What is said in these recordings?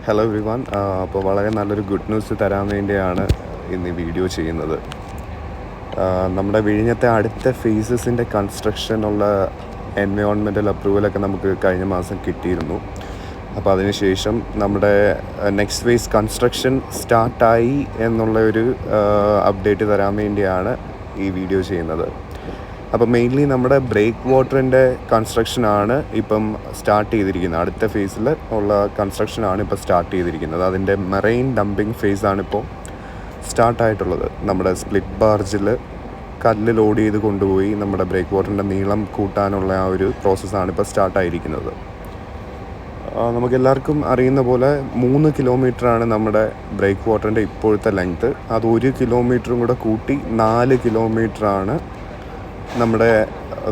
Hello every one. അപ്പോൾ വളരെ നല്ലൊരു ഗുഡ് ന്യൂസ് തരാൻ വേണ്ടിയാണ് ഇന്ന് ഈ വീഡിയോ ചെയ്യുന്നത്. നമ്മുടെ വിഴിഞ്ഞത്തെ അടുത്ത ഫേസസിൻ്റെ കൺസ്ട്രക്ഷനുള്ള എൻവയോൺമെൻറ്റൽ അപ്രൂവലൊക്കെ നമുക്ക് കഴിഞ്ഞ മാസം കിട്ടിയിരുന്നു. അപ്പോൾ അതിനുശേഷം നമ്മുടെ നെക്സ്റ്റ് ഫേസ് കൺസ്ട്രക്ഷൻ സ്റ്റാർട്ടായി എന്നുള്ള ഒരു അപ്ഡേറ്റ് തരാൻ വേണ്ടിയാണ് ഈ വീഡിയോ ചെയ്യുന്നത്. അപ്പോൾ മെയിൻലി നമ്മുടെ ബ്രേക്ക് വാട്ടറിൻ്റെ കൺസ്ട്രക്ഷനാണ് ഇപ്പം സ്റ്റാർട്ട് ചെയ്തിരിക്കുന്നത്. അടുത്ത ഫേസിൽ ഉള്ള കൺസ്ട്രക്ഷനാണ് ഇപ്പോൾ സ്റ്റാർട്ട് ചെയ്തിരിക്കുന്നത്. അതിൻ്റെ മെറൈൻ ഡംപിങ് ഫേസാണിപ്പോൾ സ്റ്റാർട്ടായിട്ടുള്ളത്. നമ്മുടെ സ്പ്ലിറ്റ് ബാർജിൽ കല്ല് ലോഡ് ചെയ്ത് കൊണ്ടുപോയി നമ്മുടെ ബ്രേക്ക് വാട്ടറിൻ്റെ നീളം കൂട്ടാനുള്ള ആ ഒരു പ്രോസസ്സാണ് ഇപ്പോൾ സ്റ്റാർട്ടായിരിക്കുന്നത്. നമുക്കെല്ലാവർക്കും അറിയുന്ന പോലെ 3 കിലോമീറ്ററാണ് നമ്മുടെ ബ്രേക്ക് വാട്ടറിൻ്റെ ഇപ്പോഴത്തെ ലെങ്ത്ത്. അത് 1 കിലോമീറ്ററും കൂടെ കൂട്ടി 4 കിലോമീറ്ററാണ് നമ്മുടെ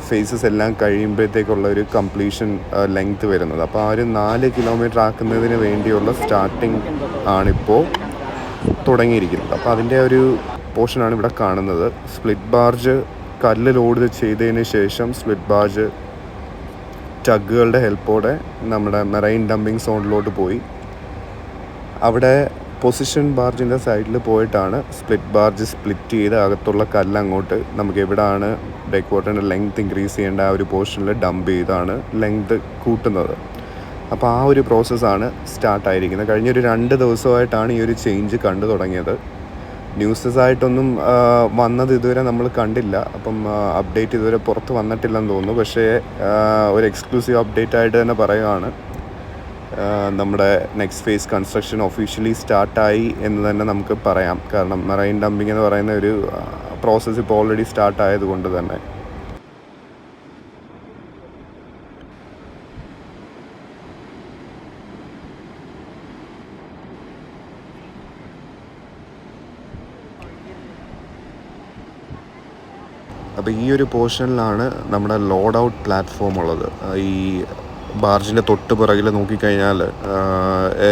ഫേസസ് എല്ലാം കഴിയുമ്പോഴത്തേക്കുള്ള ഒരു കംപ്ലീഷൻ ലെങ്ത്ത് വരുന്നത്. അപ്പോൾ ആ ഒരു 4 കിലോമീറ്റർ ആക്കുന്നതിന് വേണ്ടിയുള്ള സ്റ്റാർട്ടിങ് ആണിപ്പോൾ തുടങ്ങിയിരിക്കുന്നത്. അപ്പോൾ അതിൻ്റെ ഒരു പോർഷനാണ് ഇവിടെ കാണുന്നത്. സ്പ്ലിറ്റ് ബാർജ് കല്ല് ലോഡ് ചെയ്തതിന് ശേഷം സ്പ്ലിറ്റ് ബാർജ് ടഗുകളുടെ ഹെൽപ്പോടെ നമ്മുടെ മെറൈൻ ഡംപിങ് സോണിലോട്ട് പോയി അവിടെ പൊസിഷൻ ബാർജിൻ്റെ സൈഡിൽ പോയിട്ടാണ് സ്പ്ലിറ്റ് ബാർജ് സ്പ്ലിറ്റ് ചെയ്ത് അകത്തുള്ള കല്ല് അങ്ങോട്ട് നമുക്ക് എവിടെയാണ് ബ്രേക്ക് വാട്ടറിൻ്റെ ലെങ്ത് ഇൻക്രീസ് ചെയ്യേണ്ട ആ ഒരു പോർഷനിൽ ഡംപ് ചെയ്താണ് ലെങ്ത് കൂട്ടുന്നത്. അപ്പോൾ ആ ഒരു പ്രോസസ്സാണ് സ്റ്റാർട്ടായിരിക്കുന്നത്. കഴിഞ്ഞൊരു 2 ദിവസമായിട്ടാണ് ഈ ഒരു ചേഞ്ച് കണ്ടു തുടങ്ങിയത്. ന്യൂസസ് ആയിട്ടൊന്നും വന്നത് ഇതുവരെ നമ്മൾ കണ്ടില്ല. അപ്പം അപ്ഡേറ്റ് ഇതുവരെ പുറത്ത് വന്നിട്ടില്ലെന്ന് തോന്നുന്നു. പക്ഷേ ഒരു എക്സ്ക്ലൂസീവ് അപ്ഡേറ്റ് ആയിട്ട് തന്നെ പറയുകയാണ്, നമ്മുടെ നെക്സ്റ്റ് ഫേസ് കൺസ്ട്രക്ഷൻ ഒഫീഷ്യലി സ്റ്റാർട്ടായി എന്ന് തന്നെ നമുക്ക് പറയാം. കാരണം മെറൈൻ ഡംപിങ് എന്ന് പറയുന്ന ഒരു പ്രോസസ്സ് ഇപ്പോൾ ഓൾറെഡി സ്റ്റാർട്ടായതുകൊണ്ട് തന്നെ. അപ്പോൾ ഈ ഒരു പോർഷനിലാണ് നമ്മുടെ ലോഡ് ഔട്ട് പ്ലാറ്റ്ഫോം ഉള്ളത്. ഈ ബാർജിൻ്റെ തൊട്ട് പുറകിൽ നോക്കിക്കഴിഞ്ഞാൽ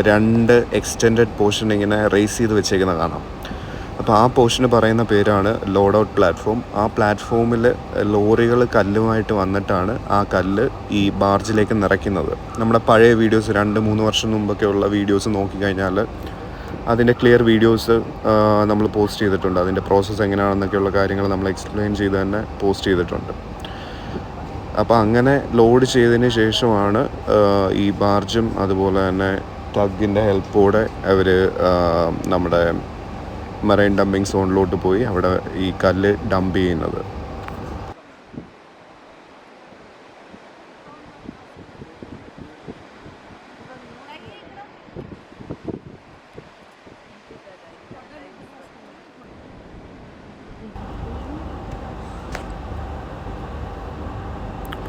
2 എക്സ്റ്റെൻഡഡ് പോർഷൻ ഇങ്ങനെ റേസ് ചെയ്ത് വെച്ചേക്കുന്നത് കാണാം. അപ്പോൾ ആ പോർഷന് പറയുന്ന പേരാണ് ലോഡ് ഔട്ട് പ്ലാറ്റ്ഫോം. ആ പ്ലാറ്റ്ഫോമിൽ ലോറികൾ കല്ലുമായിട്ട് വന്നിട്ടാണ് ആ കല്ല് ഈ ബാർജിലേക്ക് നിറയ്ക്കുന്നത്. നമ്മുടെ പഴയ വീഡിയോസ് 2-3 വർഷം മുമ്പൊക്കെ ഉള്ള വീഡിയോസ് നോക്കിക്കഴിഞ്ഞാൽ അതിൻ്റെ ക്ലിയർ വീഡിയോസ് നമ്മൾ പോസ്റ്റ് ചെയ്തിട്ടുണ്ട്. അതിൻ്റെ പ്രോസസ്സ് എങ്ങനെയാണെന്നൊക്കെയുള്ള കാര്യങ്ങൾ നമ്മൾ എക്സ്പ്ലെയിൻ ചെയ്ത് തന്നെ പോസ്റ്റ് ചെയ്തിട്ടുണ്ട്. അപ്പോൾ അങ്ങനെ ലോഡ് ചെയ്തതിന് ശേഷമാണ് ഈ ബാർജും അതുപോലെ തന്നെ ടഗിൻ്റെ ഹെൽപ്പോടെ അവർ നമ്മുടെ മെറൈൻ ഡംപിങ് സോണിലോട്ട് പോയി അവിടെ ഈ കല്ല് ഡംപ് ചെയ്യുന്നത്.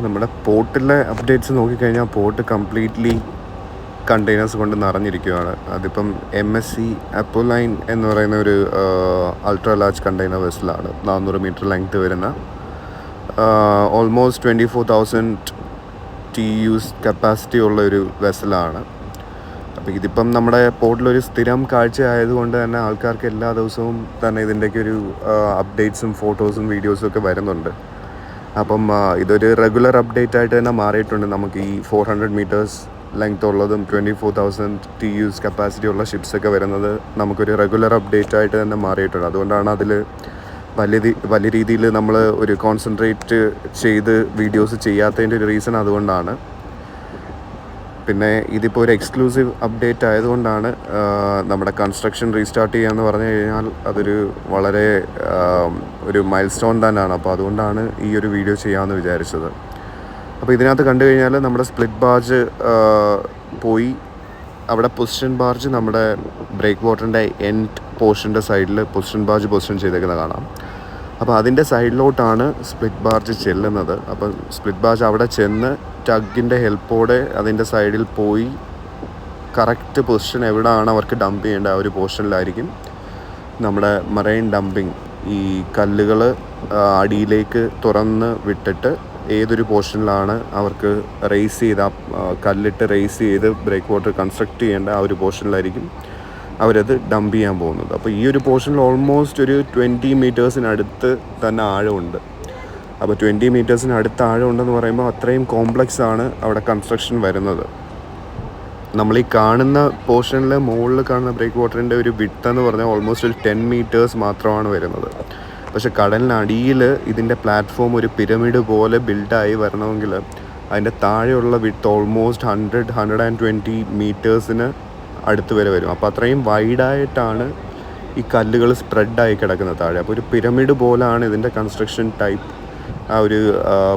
നമ്മുടെ പോർട്ടിലെ അപ്ഡേറ്റ്സ് നോക്കിക്കഴിഞ്ഞാൽ പോർട്ട് കംപ്ലീറ്റ്ലി കണ്ടെയ്നേഴ്സ് കൊണ്ട് നിറഞ്ഞിരിക്കുകയാണ്. അതിപ്പം MSC അപ്പോലൈൻ എന്ന് പറയുന്ന ഒരു അൾട്രാ ലാർജ് കണ്ടെയ്നർ വെസലാണ്. 400 മീറ്റർ ലെങ്ത്ത് വരുന്ന ഓൾമോസ്റ്റ് 24,000 TEUs കപ്പാസിറ്റി ഉള്ള ഒരു വെസലാണ്. അപ്പോൾ ഇതിപ്പം നമ്മുടെ പോർട്ടിലൊരു സ്ഥിരം കാഴ്ച ആയതുകൊണ്ട് തന്നെ ആൾക്കാർക്ക് എല്ലാ ദിവസവും തന്നെ ഇതിൻ്റെയൊക്കെ ഒരു അപ്ഡേറ്റ്സും ഫോട്ടോസും വീഡിയോസും ഒക്കെ വരുന്നുണ്ട്. അപ്പം ഇതൊരു റെഗുലർ അപ്ഡേറ്റ് ആയിട്ട് തന്നെ മാറിയിട്ടുണ്ട്. നമുക്ക് ഈ 400 മീറ്റേഴ്സ് ലെങ്ത് ഉള്ളതും 24,000 TEUs കപ്പാസിറ്റി ഉള്ള ഷിപ്സൊക്കെ വരുന്നത് നമുക്കൊരു റെഗുലർ അപ്ഡേറ്റ് ആയിട്ട് തന്നെ മാറിയിട്ടുണ്ട്. അതുകൊണ്ടാണ് അതിൽ വലിയ രീതിയിൽ നമ്മൾ ഒരു കോൺസെൻട്രേറ്റ് ചെയ്ത് വീഡിയോസ് ചെയ്യാത്തതിൻ്റെ ഒരു റീസൺ അതുകൊണ്ടാണ്. പിന്നെ ഇതിപ്പോൾ ഒരു എക്സ്ക്ലൂസീവ് അപ്ഡേറ്റ് ആയതുകൊണ്ടാണ് നമ്മുടെ കൺസ്ട്രക്ഷൻ റീസ്റ്റാർട്ട് ചെയ്യാന്ന് പറഞ്ഞു കഴിഞ്ഞാൽ അതൊരു വളരെ ഒരു മൈൽ സ്റ്റോൺ തന്നെയാണ്. അപ്പോൾ അതുകൊണ്ടാണ് ഈ ഒരു വീഡിയോ ചെയ്യാമെന്ന് വിചാരിച്ചത്. അപ്പോൾ ഇതിനകത്ത് കണ്ടു കഴിഞ്ഞാൽ നമ്മുടെ സ്പ്ലിറ്റ് ബാർജ് പോയി അവിടെ പൊസിഷൻ ബാർജ് നമ്മുടെ ബ്രേക്ക് വാട്ടറിൻ്റെ എൻഡ് പോർഷൻ്റെ സൈഡിൽ പൊസിഷൻ ബാർജ് പൊസിഷൻ ചെയ്തേക്കുന്നത് കാണാം. അപ്പോൾ അതിൻ്റെ സൈഡിലോട്ടാണ് സ്പ്ലിറ്റ് ബാർജ് ചെല്ലുന്നത്. അപ്പോൾ സ്പ്ലിറ്റ് ബാർജ് അവിടെ ചെന്ന് ടഗിൻ്റെ ഹെൽപ്പോടെ അതിൻ്റെ സൈഡിൽ പോയി കറക്റ്റ് പൊസിഷൻ എവിടെയാണ് അവർക്ക് ഡംപ് ചെയ്യേണ്ട ആ ഒരു പോർഷനിലായിരിക്കും നമ്മുടെ മെറൈൻ ഡംപിങ് ഈ കല്ലുകൾ അടിയിലേക്ക് തുറന്ന് വിട്ടിട്ട് ഏതൊരു പോർഷനിലാണ് അവർക്ക് റേസ് ചെയ്ത് കല്ലിട്ട് റേസ് ചെയ്ത് ബ്രേക്ക് വാട്ടർ കൺസ്ട്രക്റ്റ് ചെയ്യേണ്ട ആ ഒരു പോർഷനിലായിരിക്കും അവരത് ഡംപ് ചെയ്യാൻ പോകുന്നത്. അപ്പോൾ ഈ ഒരു പോർഷനിൽ ഓൾമോസ്റ്റ് ഒരു 20 മീറ്റേഴ്സിനടുത്ത് തന്നെ ആഴമുണ്ട്. അപ്പോൾ 20 മീറ്റേഴ്സിന് അടുത്ത് ആഴമുണ്ടെന്ന് പറയുമ്പോൾ അത്രയും കോംപ്ലക്സ് ആണ് അവിടെ കൺസ്ട്രക്ഷൻ വരുന്നത്. നമ്മൾ ഈ കാണുന്ന പോർഷനിൽ മുകളിൽ കാണുന്ന ബ്രേക്ക് വാട്ടറിൻ്റെ ഒരു വിഡ്ത്ത് എന്ന് പറഞ്ഞാൽ ഓൾമോസ്റ്റ് ഒരു 10 മീറ്റേഴ്സ് മാത്രമാണ് വരുന്നത്. പക്ഷെ കടലിനടിയിൽ ഇതിൻ്റെ പ്ലാറ്റ്ഫോം ഒരു പിരമിഡ് പോലെ ബിൽഡായി വരണമെങ്കിൽ അതിൻ്റെ താഴെയുള്ള വിഡ്ത്ത് ഓൾമോസ്റ്റ് 120 മീറ്റേഴ്സിന് അടുത്ത് വരെ വരും. അപ്പോൾ അത്രയും വൈഡായിട്ടാണ് ഈ കല്ലുകൾ സ്പ്രെഡായി കിടക്കുന്നത് താഴെ. അപ്പോൾ ഒരു പിരമിഡ് പോലാണ് ഇതിൻ്റെ കൺസ്ട്രക്ഷൻ ടൈപ്പ്. ആ ഒരു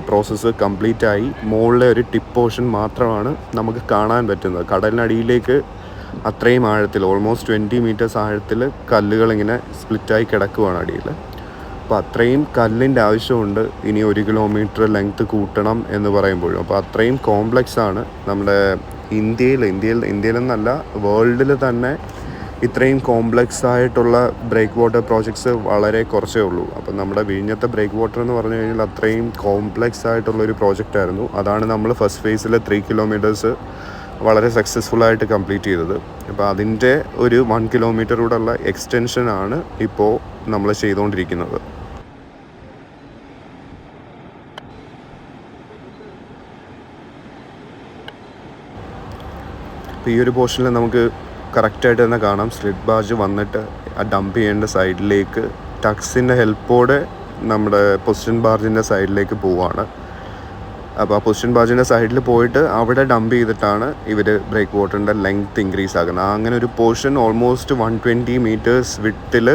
പ്രോസസ്സ് കംപ്ലീറ്റ് ആയി മുകളിലെ ഒരു ടിപ്പ് പോർഷൻ മാത്രമാണ് നമുക്ക് കാണാൻ പറ്റുന്നത്. കടലിനടിയിലേക്ക് അത്രയും ആഴത്തിൽ ഓൾമോസ്റ്റ് 20 മീറ്റേഴ്സ് ആഴത്തിൽ കല്ലുകളിങ്ങനെ സ്പ്ലിറ്റായി കിടക്കുവാണ് അടിയിൽ. അപ്പോൾ അത്രയും കല്ലിൻ്റെ ആവശ്യമുണ്ട് ഇനി 1 കിലോമീറ്റർ ലെങ്ത്ത് കൂട്ടണം എന്ന് പറയുമ്പോഴും. അപ്പോൾ അത്രയും കോംപ്ലക്സ് ആണ് നമ്മുടെ ഇന്ത്യയിലെന്നല്ല വേൾഡിൽ തന്നെ ഇത്രയും കോംപ്ലക്സ് ആയിട്ടുള്ള ബ്രേക്ക് വാട്ടർ പ്രോജക്ട്സ് വളരെ കുറച്ചേ ഉള്ളൂ. അപ്പം നമ്മുടെ വിഴിഞ്ഞത്തെ ബ്രേക്ക് വാട്ടർ എന്ന് പറഞ്ഞു കഴിഞ്ഞാൽ അത്രയും കോംപ്ലക്സ് ആയിട്ടുള്ളൊരു പ്രോജക്റ്റായിരുന്നു. അതാണ് നമ്മൾ ഫസ്റ്റ് ഫേസിൽ 3 കിലോമീറ്റേഴ്സ് വളരെ സക്സസ്ഫുള്ളായിട്ട് കംപ്ലീറ്റ് ചെയ്തത്. അപ്പോൾ അതിൻ്റെ ഒരു 1 കിലോമീറ്റർ കൂടെയുള്ള എക്സ്റ്റൻഷനാണ് ഇപ്പോൾ നമ്മൾ ചെയ്തുകൊണ്ടിരിക്കുന്നത്. അപ്പോൾ ഈ ഒരു പോർഷനിൽ നമുക്ക് കറക്റ്റായിട്ട് തന്നെ കാണാം സ്ലിഡ് ബാർജ് വന്നിട്ട് ആ ഡംപ് ചെയ്യേണ്ട സൈഡിലേക്ക് ടക്സിൻ്റെ ഹെൽപ്പോടെ നമ്മുടെ പൊസിഷൻ ബാർജിൻ്റെ സൈഡിലേക്ക് പോവുകയാണ്. അപ്പോൾ ആ പൊസിഷൻ ബാർജിൻ്റെ സൈഡിൽ പോയിട്ട് അവിടെ ഡംപ് ചെയ്തിട്ടാണ് ഇവർ ബ്രേക്ക് വാട്ടറിൻ്റെ ലെങ്ത് ഇൻക്രീസ് ആക്കുന്നത്. അങ്ങനെ ഒരു പോർഷൻ ഓൾമോസ്റ്റ് 120 മീറ്റേഴ്സ് വിഡ്ത്തിൽ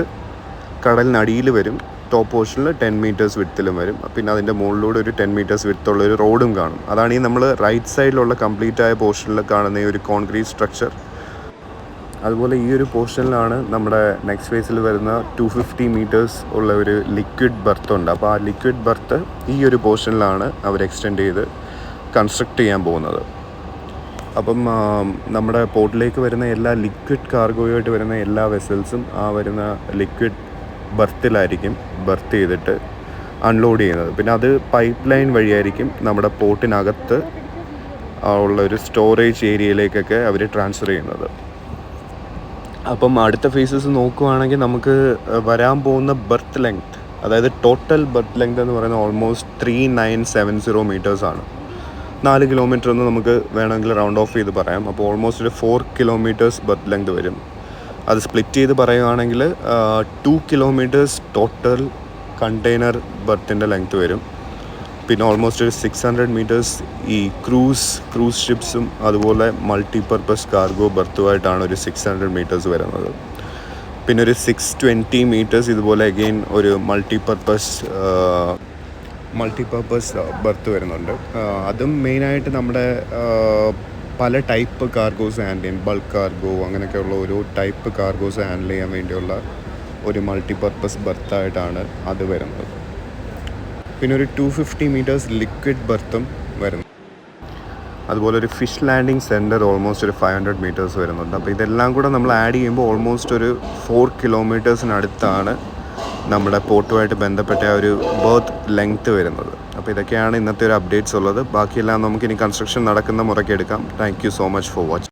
കടലിനടിയിൽ വരും. ടോപ്പ് പോർഷനിൽ 10 മീറ്റേഴ്സ് വിഡ്ത്തിലും വരും. പിന്നെ അതിൻ്റെ മുകളിലൂടെ ഒരു 10 മീറ്റേഴ്സ് വിഡ്ത്തുള്ള ഒരു റോഡും കാണും. അതാണ് ഈ നമ്മൾ റൈറ്റ് സൈഡിലുള്ള കംപ്ലീറ്റ് ആയ പോർഷനിൽ കാണുന്ന ഈ ഒരു കോൺക്രീറ്റ് സ്ട്രക്ചർ. അതുപോലെ ഈ ഒരു പോർഷനിലാണ് നമ്മുടെ നെക്സ്റ്റ് ഫേസിൽ വരുന്ന 250 മീറ്റേഴ്സ് ഉള്ള ഒരു ലിക്വിഡ് ബർത്ത് ഉണ്ട്. അപ്പോൾ ആ ലിക്വിഡ് ബർത്ത് ഈ ഒരു പോർഷനിലാണ് അവർ എക്സ്റ്റെൻഡ് ചെയ്ത് കൺസ്ട്രക്റ്റ് ചെയ്യാൻ പോകുന്നത്. അപ്പം നമ്മുടെ പോർട്ടിലേക്ക് വരുന്ന എല്ലാ ലിക്വിഡ് കാർഗോയായിട്ട് വരുന്ന എല്ലാ വെസൽസും ആ വരുന്ന ലിക്വിഡ് ബർത്തിലായിരിക്കും ബർത്ത് ചെയ്തിട്ട് അൺലോഡ് ചെയ്യുന്നത്. പിന്നെ അത് പൈപ്പ് ലൈൻ വഴിയായിരിക്കും നമ്മുടെ പോർട്ടിനകത്ത് ഉള്ള ഒരു സ്റ്റോറേജ് ഏരിയയിലേക്കൊക്കെ അവർ ട്രാൻസ്ഫർ ചെയ്യുന്നത്. അപ്പം അടുത്ത ഫേസസ് നോക്കുകയാണെങ്കിൽ നമുക്ക് വരാൻ പോകുന്ന ബർത്ത് ലെങ്ത്, അതായത് ടോട്ടൽ ബർത്ത് ലെങ്ത് എന്ന് പറയുന്നത് ഓൾമോസ്റ്റ് 3970 മീറ്റേഴ്സാണ്. 4 കിലോമീറ്റർ എന്ന് നമുക്ക് വേണമെങ്കിൽ റൗണ്ട് ഓഫ് ചെയ്ത് പറയാം. അപ്പോൾ ഓൾമോസ്റ്റ് ഒരു 4 കിലോമീറ്റേഴ്സ് ബർത്ത് ലെങ്ത് വരും. അത് സ്പ്ലിറ്റ് ചെയ്ത് പറയുകയാണെങ്കിൽ 2 കിലോമീറ്റേഴ്സ് ടോട്ടൽ കണ്ടെയ്നർ ബർത്തിൻ്റെ ലെങ്ത് വരും. പിന്നെ ഓൾമോസ്റ്റ് ഒരു 600 മീറ്റേഴ്സ് ഈ ക്രൂസ് ഷിപ്സും അതുപോലെ മൾട്ടിപർപ്പസ് കാർഗോ ബർത്തുമായിട്ടാണ് ഒരു 600 മീറ്റേഴ്സ് വരുന്നത്. പിന്നെ ഒരു 620 മീറ്റേഴ്സ് ഇതുപോലെ അഗെയിൻ ഒരു മൾട്ടിപർപ്പസ് ബർത്ത് വരുന്നുണ്ട്. അതും മെയിനായിട്ട് നമ്മുടെ പല ടൈപ്പ് കാർഗോസ് ഹാൻഡിൽ ചെയ്യാൻ, ബൾക്ക് കാർഗോ അങ്ങനെയൊക്കെയുള്ള ഓരോ ടൈപ്പ് കാർഗോസ് ഹാൻഡിൽ ചെയ്യാൻ വേണ്ടിയുള്ള ഒരു മൾട്ടിപർപ്പസ് ബർത്തായിട്ടാണ് അത് വരുന്നത്. പിന്നെ ഒരു 250 മീറ്റേഴ്സ് ലിക്വിഡ് ബർത്തും വരുന്നു. അതുപോലെ ഒരു ഫിഷ് ലാൻഡിങ് സെൻറ്റർ ഓൾമോസ്റ്റ് ഒരു 500 മീറ്റേഴ്സ് വരുന്നുണ്ട്. അപ്പോൾ ഇതെല്ലാം കൂടെ നമ്മൾ ആഡ് ചെയ്യുമ്പോൾ ഓൾമോസ്റ്റ് ഒരു 4 കിലോമീറ്റേഴ്സിനടുത്താണ് നമ്മുടെ പോർട്ടുമായിട്ട് ബന്ധപ്പെട്ട ഒരു ബർത്ത് ലെങ്ത്ത് വരുന്നത്. അപ്പോൾ ഇതൊക്കെയാണ് ഇന്നത്തെ ഒരു അപ്ഡേറ്റ്സ് ഉള്ളത്. ബാക്കിയെല്ലാം നമുക്കിനി കൺസ്ട്രക്ഷൻ നടക്കുന്ന മുറയ്ക്ക് എടുക്കാം. Thank you so much for watching.